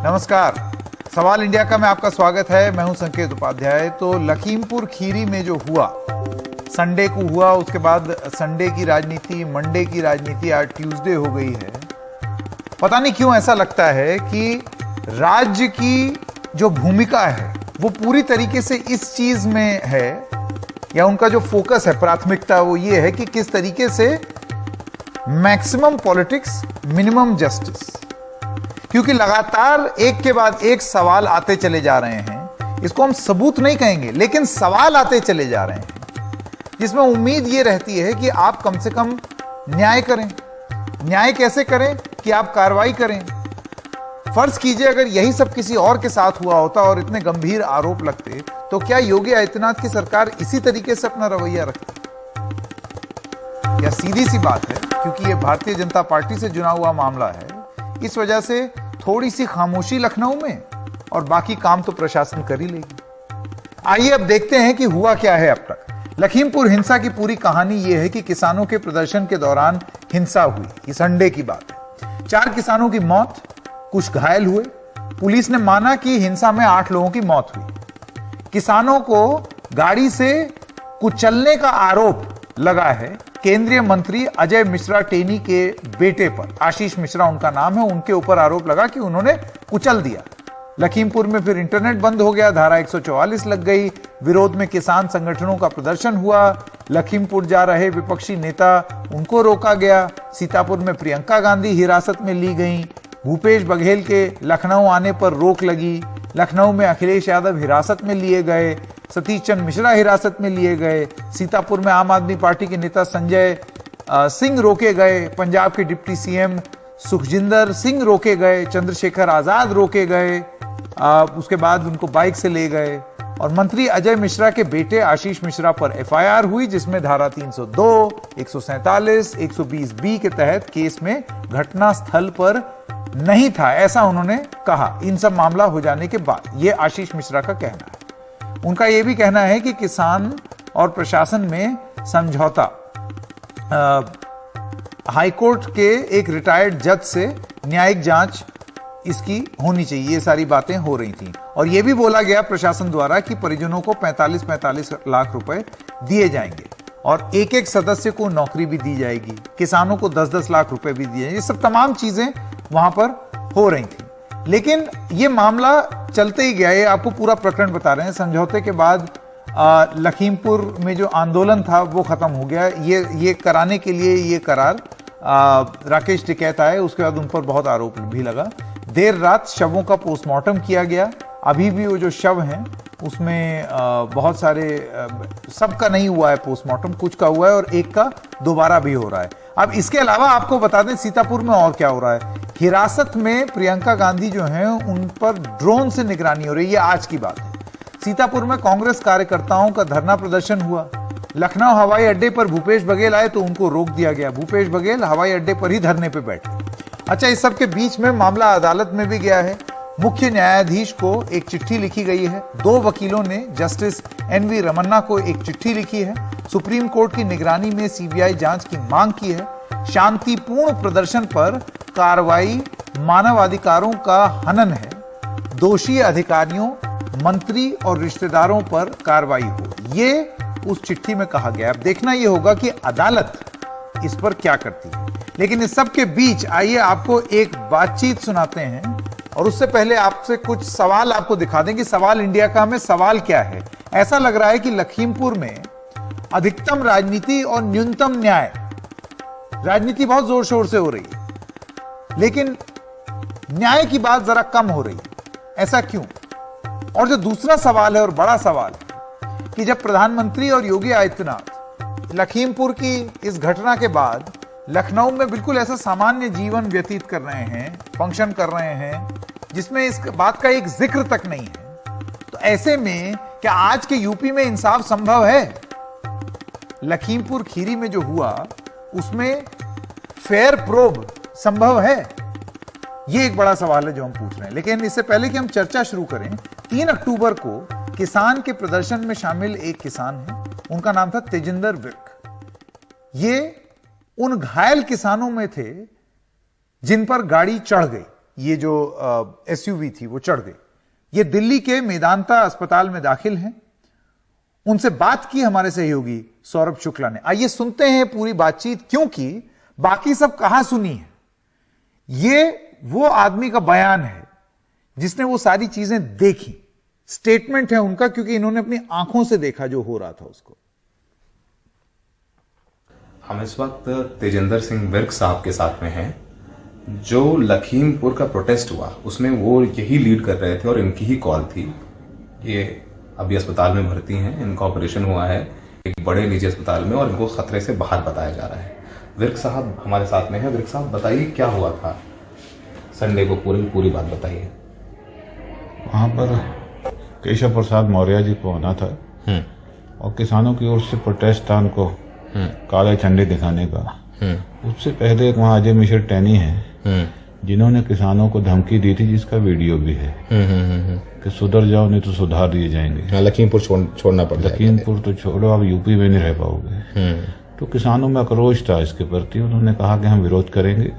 नमस्कार, सवाल इंडिया का में आपका स्वागत है। मैं हूं संकेत उपाध्याय। तो लखीमपुर खीरी में जो हुआ, संडे को हुआ, उसके बाद संडे की राजनीति, मंडे की राजनीति, आज ट्यूसडे हो गई है। पता नहीं क्यों ऐसा लगता है कि राज्य की जो भूमिका है वो पूरी तरीके से इस चीज में है, या उनका जो फोकस है, प्राथमिकता, वो ये है कि किस तरीके से मैक्सिमम पॉलिटिक्स, मिनिमम जस्टिस। क्योंकि लगातार एक के बाद एक सवाल आते चले जा रहे हैं। इसको हम सबूत नहीं कहेंगे, लेकिन सवाल आते चले जा रहे हैं, जिसमें उम्मीद ये रहती है कि आप कम से कम न्याय करें। न्याय कैसे करें? कि आप कार्रवाई करें। फर्ज कीजिए अगर यही सब किसी और के साथ हुआ होता और इतने गंभीर आरोप लगते, तो क्या योगी आदित्यनाथ की सरकार इसी तरीके से अपना रवैया रखती? यह सीधी सी बात है, क्योंकि यह भारतीय जनता पार्टी से जुड़ा हुआ मामला है। इस वजह से थोड़ी सी खामोशी लखनऊ में, और बाकी काम तो प्रशासन कर ही लेगी। आइए अब देखते हैं कि हुआ क्या है अब तक। लखीमपुर हिंसा की पूरी कहानी यह है कि किसानों के प्रदर्शन के दौरान हिंसा हुई। ये संडे की बात है। 4 किसानों की मौत, कुछ घायल हुए। पुलिस ने माना कि हिंसा में 8 लोगों की मौत हुई। किसानों को गाड़ी से कुचलने का आरोप लगा है केंद्रीय मंत्री अजय मिश्रा टेनी के बेटे पर। आशीष मिश्रा उनका नाम है। उनके ऊपर आरोप लगा कि उन्होंने कुचल दिया। लखीमपुर में फिर इंटरनेट बंद हो गया, धारा 144 लग गई। विरोध में किसान संगठनों का प्रदर्शन हुआ। लखीमपुर जा रहे विपक्षी नेता, उनको रोका गया। सीतापुर में प्रियंका गांधी हिरासत में ली गई। भूपेश बघेल के लखनऊ आने पर रोक लगी। लखनऊ में अखिलेश यादव हिरासत में लिए गए। सतीश चंद्र मिश्रा हिरासत में लिए गए। सीतापुर में आम आदमी पार्टी के नेता संजय सिंह रोके गए। पंजाब के डिप्टी सीएम सुखजिंदर सिंह रोके गए। चंद्रशेखर आजाद रोके गए। उसके बाद उनको बाइक से ले गए। और मंत्री अजय मिश्रा के बेटे आशीष मिश्रा पर एफआईआर हुई, जिसमें धारा 302, 147, 120B के तहत केस में घटना स्थल पर नहीं था, ऐसा उन्होंने कहा। इन सब मामला हो जाने के बाद यह आशीष मिश्रा का कहना है। उनका यह भी कहना है कि किसान और प्रशासन में समझौता, हाईकोर्ट के एक रिटायर्ड जज से न्यायिक जांच इसकी होनी चाहिए। ये सारी बातें हो रही थी। और यह भी बोला गया प्रशासन द्वारा कि परिजनों को 45-45 लाख रुपए दिए जाएंगे और एक-एक सदस्य को नौकरी भी दी जाएगी। किसानों को 10-10 लाख रुपए भी दिए जाएंगे। ये सब तमाम चीजें वहां पर हो रही थी। लेकिन ये मामला चलते ही गया। ये आपको पूरा प्रकरण बता रहे हैं। समझौते के बाद लखीमपुर में जो आंदोलन था वो खत्म हो गया। ये कराने के लिए ये करार राकेश टिकैत आए, उसके बाद उन पर बहुत आरोप भी लगा। देर रात शवों का पोस्टमार्टम किया गया। अभी भी वो जो शव हैं उसमें बहुत सारे, सबका नहीं हुआ है पोस्टमार्टम, कुछ का हुआ है और एक का दोबारा भी हो रहा है। अब इसके अलावा आपको बता दें सीतापुर में और क्या हो रहा है। हिरासत में प्रियंका गांधी जो हैं उन पर ड्रोन से निगरानी हो रही है। ये आज की बात है। सीतापुर में कांग्रेस कार्यकर्ताओं का धरना प्रदर्शन हुआ। लखनऊ हवाई अड्डे पर भूपेश बघेल आए तो उनको रोक दिया गया। भूपेश बघेल हवाई अड्डे पर ही धरने पे बैठे। अच्छा, इस सब के बीच में मामला अदालत में भी गया है। मुख्य न्यायाधीश को एक चिट्ठी लिखी गई है। 2 वकीलों ने जस्टिस NV रमन्ना को एक चिट्ठी लिखी है। सुप्रीम कोर्ट की निगरानी में CBI जांच की मांग की है। शांतिपूर्ण प्रदर्शन पर कार्रवाई मानवाधिकारों का हनन है। दोषी अधिकारियों, मंत्री और रिश्तेदारों पर कार्रवाई हो, ये उस चिट्ठी में कहा गया। अब देखना यह होगा कि अदालत इस पर क्या करती है। लेकिन इस सब के बीच आइए आपको एक बातचीत सुनाते हैं, और उससे पहले आपसे कुछ सवाल आपको दिखा दें कि सवाल इंडिया का में सवाल क्या है। ऐसा लग रहा है कि लखीमपुर में अधिकतम राजनीति और न्यूनतम न्याय, राजनीति बहुत जोर शोर से हो रही है, लेकिन न्याय की बात जरा कम हो रही है। ऐसा क्यों? और जो दूसरा सवाल है और बड़ा सवाल है कि जब प्रधानमंत्री और योगी आदित्यनाथ लखीमपुर की इस घटना के बाद लखनऊ में बिल्कुल ऐसा सामान्य जीवन व्यतीत कर रहे हैं, फंक्शन कर रहे हैं, जिसमें इस बात का एक जिक्र तक नहीं है, तो ऐसे में क्या आज के यूपी में इंसाफ संभव है? लखीमपुर खीरी में जो हुआ उसमें फेयर प्रोब संभव है? ये एक बड़ा सवाल है जो हम पूछ रहे हैं। लेकिन इससे पहले कि हम चर्चा शुरू करें, 3 अक्टूबर को किसान के प्रदर्शन में शामिल एक किसान है, उनका नाम था तेजिंदर विर्क। ये उन घायल किसानों में थे जिन पर गाड़ी चढ़ गई। ये जो एसयूवी थी वो चढ़ गई। ये दिल्ली के मेदांता अस्पताल में दाखिल हैं। उनसे बात की हमारे सहयोगी सौरभ शुक्ला ने। आइए सुनते हैं पूरी बातचीत, क्योंकि बाकी सब कहां सुनी है। ये वो आदमी का बयान है जिसने वो सारी चीजें देखी, स्टेटमेंट है उनका, क्योंकि इन्होंने अपनी आंखों से देखा जो हो रहा था उसको। हम इस वक्त तेजेंद्र सिंह विर्क साहब के साथ में हैं, जो लखीमपुर का प्रोटेस्ट हुआ उसमें वो यही लीड कर रहे थे और इनकी ही कॉल थी। ये अभी अस्पताल में भर्ती हैं, इनका ऑपरेशन हुआ है एक बड़े निजी अस्पताल में और इनको खतरे से बाहर बताया जा रहा है। विर्क साहब हमारे साथ में हैं। विर्क साहब बताइए क्या हुआ था संडे को, पूरी बात बताइए। वहाँ पर केशव प्रसाद मौर्य जी को आना था और किसानों की ओर से प्रोटेस्ट था उनको काले झंडे दिखाने का। उससे पहले एक वहाँ अजय मिश्र टैनी है जिन्होंने किसानों को धमकी दी थी, जिसका वीडियो भी है कि सुधर जाओ नहीं तो सुधार दिए जाएंगे। लखीमपुर छोड़ना पड़ता है। लखीमपुर तो छोड़ो, आप यूपी में नहीं रह पाओगे। तो किसानों में आक्रोश था इसके प्रति। उन्होंने कहा कि हम विरोध करेंगे।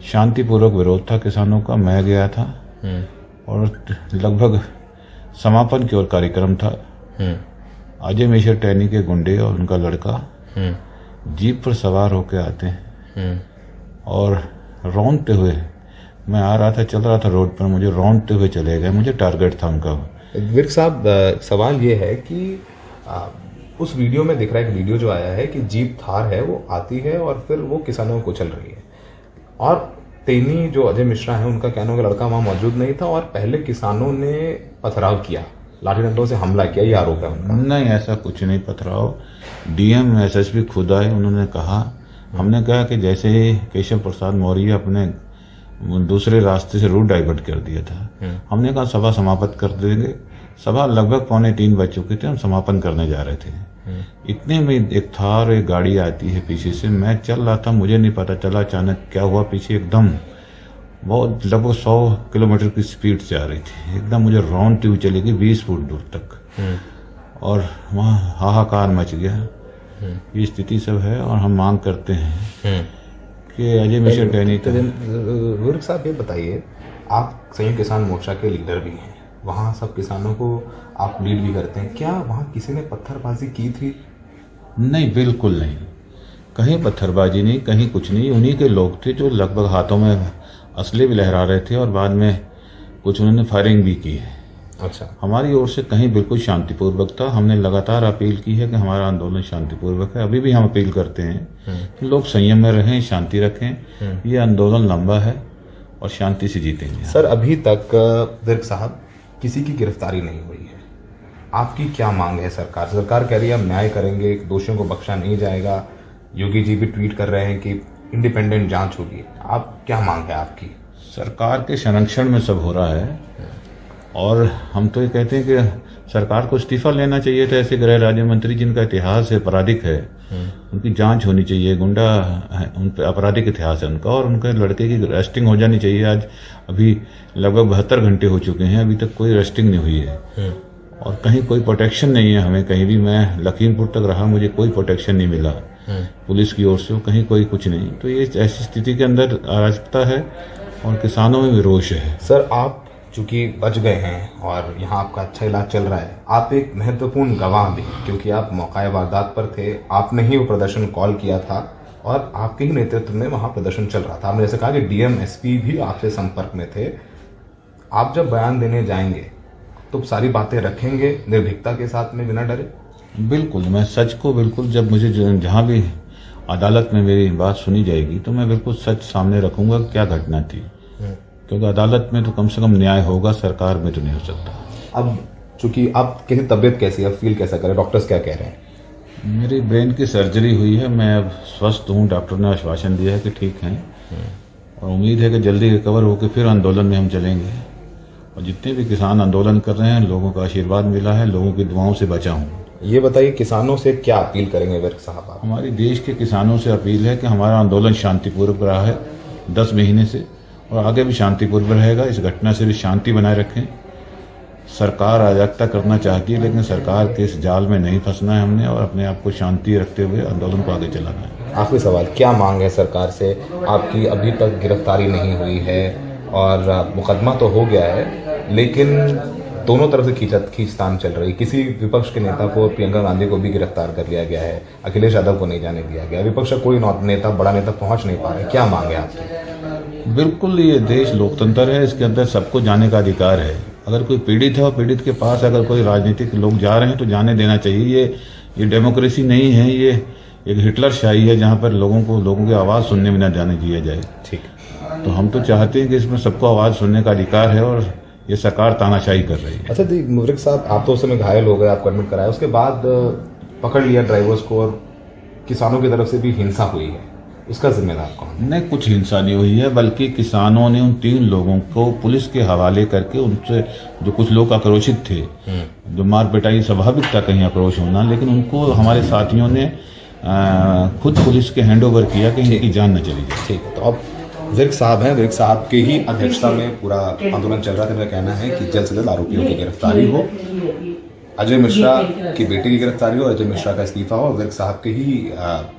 शांतिपूर्वक विरोध था किसानों का। मैं गया था और लगभग समापन की ओर कार्यक्रम था। अजय मिश्र टैनी के गुंडे और उनका लड़का जीप पर सवार होकर आते हैं और रौंदते हुए, मैं आ रहा था, चल रहा था रोड पर, मुझे रौंदते हुए चले गए। मुझे टारगेट था उनका। विर्क साहब, सवाल ये है कि उस वीडियो में दिख रहा है, एक वीडियो जो आया है कि जीप थार है वो आती है और फिर वो किसानों को चल रही है, और तेनी जो अजय मिश्रा है उनका कहना है कि लड़का वहां मौजूद नहीं था और पहले किसानों ने पथराव किया, लाठी डंडों से हमला किया, ये आरोप है उनका। नहीं, ऐसा कुछ नहीं पथराव। डीएम एसएसपी खुद आए, उन्होंने कहा, हमने कहा कि जैसे ही केशव प्रसाद मौर्य अपने दूसरे रास्ते से रूट डाइवर्ट कर दिया था, हमने कहा सभा समाप्त कर देंगे। सभा लगभग 2:45 बज चुके थे, हम समापन करने जा रहे थे। इतने में एक थार एक गाड़ी आती है पीछे से। मैं चल रहा था, मुझे नहीं पता चला अचानक क्या हुआ, पीछे एकदम बहुत लगभग 100 किलोमीटर की स्पीड से आ रही थी। एकदम मुझे रौंदती हुई चली गई 20 फुट दूर तक, और वहाँ हाहाकार मच गया। ये स्थिति सब है और हम मांग करते हैं कि अजय मिश्र टैनी। विर्क साहब ये बताइए, आप संयुक्त किसान मोर्चा के लीडर भी हैं, वहाँ सब किसानों को आप लीड भी करते हैं, क्या वहाँ किसी ने पत्थरबाजी की थी? नहीं, बिल्कुल नहीं, कहीं पत्थरबाजी नहीं, कहीं कुछ नहीं। उन्हीं के लोग थे जो लगभग हाथों में असले भी लहरा रहे थे और बाद में कुछ उन्होंने फायरिंग भी की है। अच्छा, हमारी ओर से कहीं बिल्कुल शांतिपूर्वक था। हमने लगातार अपील की है कि हमारा आंदोलन शांतिपूर्वक है। अभी भी हम अपील करते हैं कि लोग संयम में रहें, शांति रखें। ये आंदोलन लंबा है और शांति से जीतेंगे। सर, अभी तक विर्क साहब किसी की गिरफ्तारी नहीं हुई है, आपकी क्या मांग है? सरकार कह रही है हम न्याय करेंगे, दोषियों को बख्शा नहीं जाएगा। योगी जी भी ट्वीट कर रहे हैं कि इंडिपेंडेंट जांच होगी। आप क्या मांग है आपकी? सरकार के संरक्षण में सब हो रहा है और हम तो ये कहते हैं कि सरकार को इस्तीफा लेना चाहिए था। ऐसे गृह राज्य मंत्री जिनका इतिहास है, आपराधिक है, उनकी जांच होनी चाहिए। गुंडा है, उन पर आपराधिक इतिहास है उनका, और उनके लड़के की अरेस्टिंग हो जानी चाहिए। आज अभी लगभग 72 घंटे हो चुके हैं, अभी तक कोई अरेस्टिंग नहीं हुई है और कहीं कोई प्रोटेक्शन नहीं है हमें। कहीं भी, मैं लखीमपुर तक रहा, मुझे कोई प्रोटेक्शन नहीं मिला पुलिस की ओर से, कहीं कोई कुछ नहीं। तो ये ऐसी स्थिति के अंदर अराजकता है और किसानों में भी रोष है। सर, आप चूंकि बच गए हैं और यहाँ आपका अच्छा इलाज चल रहा है, आप एक महत्वपूर्ण गवाह भी, क्योंकि आप मौका वारदात पर थे, आपने ही वो प्रदर्शन कॉल किया था और आपके ही नेतृत्व में वहाँ प्रदर्शन चल रहा था। आपने जैसे कहा कि डीएम एसपी भी आपसे संपर्क में थे। आप जब बयान देने जाएंगे तो सारी बातें रखेंगे निर्भीकता के साथ में, बिना डरे? बिल्कुल, मैं सच को बिल्कुल, जब मुझे जहाँ भी अदालत में मेरी बात सुनी जाएगी तो मैं बिल्कुल सच सामने रखूंगा क्या घटना थी, क्योंकि अदालत में तो कम से कम न्याय होगा, सरकार में तो नहीं हो सकता। अब चूंकि आप कैसी तबीयत कैसी है, फील कैसा करें, डॉक्टर्स क्या कह रहे हैं? मेरी ब्रेन की सर्जरी हुई है, मैं अब स्वस्थ हूँ। डॉक्टर ने आश्वासन दिया है कि ठीक हैं और उम्मीद है कि जल्दी रिकवर होकर फिर आंदोलन में हम चलेंगे। और जितने भी किसान आंदोलन कर रहे हैं, लोगों का आशीर्वाद मिला है, लोगों की दुआओं से बचा हूँ। ये बताइए, किसानों से क्या अपील करेंगे विर्क साहब आप? हमारी देश के किसानों से अपील है कि हमारा आंदोलन शांतिपूर्वक रहा है 10 महीने से और आगे भी शांतिपूर्वक रहेगा। इस घटना से भी शांति बनाए रखें। सरकार अराजकता करना चाहती है, लेकिन सरकार के इस जाल में नहीं फंसना है हमने और अपने आप को शांति रखते हुए आंदोलन को आगे चलाना है। आखिरी सवाल, क्या मांग है सरकार से? आपकी अभी तक गिरफ्तारी नहीं हुई है, और मुकदमा तो हो गया है, लेकिन दोनों तरफ से खींचतान चल रही। किसी विपक्ष के नेता को, प्रियंका गांधी को भी गिरफ्तार कर लिया गया है, अखिलेश यादव को नहीं जाने दिया गया। विपक्ष का कोई नेता, बड़ा नेता पहुंच नहीं पा रहा। क्या मांगे आपकी? बिल्कुल, ये देश लोकतंत्र है, इसके अंदर सबको जाने का अधिकार है। अगर कोई पीड़ित है और पीड़ित के पास अगर कोई राजनीतिक लोग जा रहे हैं तो जाने देना चाहिए। ये डेमोक्रेसी नहीं है, ये एक हिटलर शाही है जहां पर लोगों की आवाज सुनने में न जाने दिया जाए। ठीक, तो हम तो चाहते हैं कि इसमें सबको आवाज सुनने का अधिकार है और ये सरकार तानाशाही कर रही है। अच्छा विर्क साहब, आप तो उस समय घायल हो गए, आपको एडमिट कराया, उसके बाद पकड़ लिया ड्राइवर्स को और किसानों की तरफ से भी हिंसा हुई है, उसका जिम्मेदार कौन? नहीं, कुछ हिंसा नहीं हुई है, बल्कि किसानों ने उन 3 लोगों को पुलिस के हवाले करके, उनसे जो कुछ लोग आक्रोशित थे, जो मार पिटाई स्वाभाविक था कहीं आक्रोश होना, लेकिन उनको हमारे साथियों ने खुद पुलिस के हैंडओवर किया कि इनकी जान न चली जाए। ठीक है, तो अब विर्क साहब हैं, विर्क साहब की ही अध्यक्षता में पूरा आंदोलन चल रहा था। मेरा कहना है कि जल्द से जल्द आरोपियों की गिरफ्तारी हो, अजय मिश्रा की बेटी की गिरफ्तारी हो, अजय मिश्रा का इस्तीफा हो। विर्क साहब की ही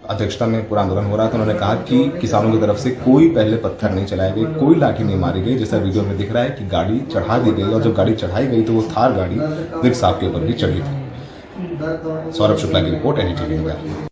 अध्यक्षता में पूरा आंदोलन हो रहा था। उन्होंने कहा कि किसानों की तरफ से कोई पहले पत्थर नहीं चलाए गए, कोई लाठी नहीं मारी गई, जैसा वीडियो में दिख रहा है कि गाड़ी चढ़ा दी गई, और जब गाड़ी चढ़ाई गई तो वो थार गाड़ी विर्क साहब के ऊपर भी चढ़ी थी। सौरभ शुक्ला की रिपोर्ट, NDTV इंडिया।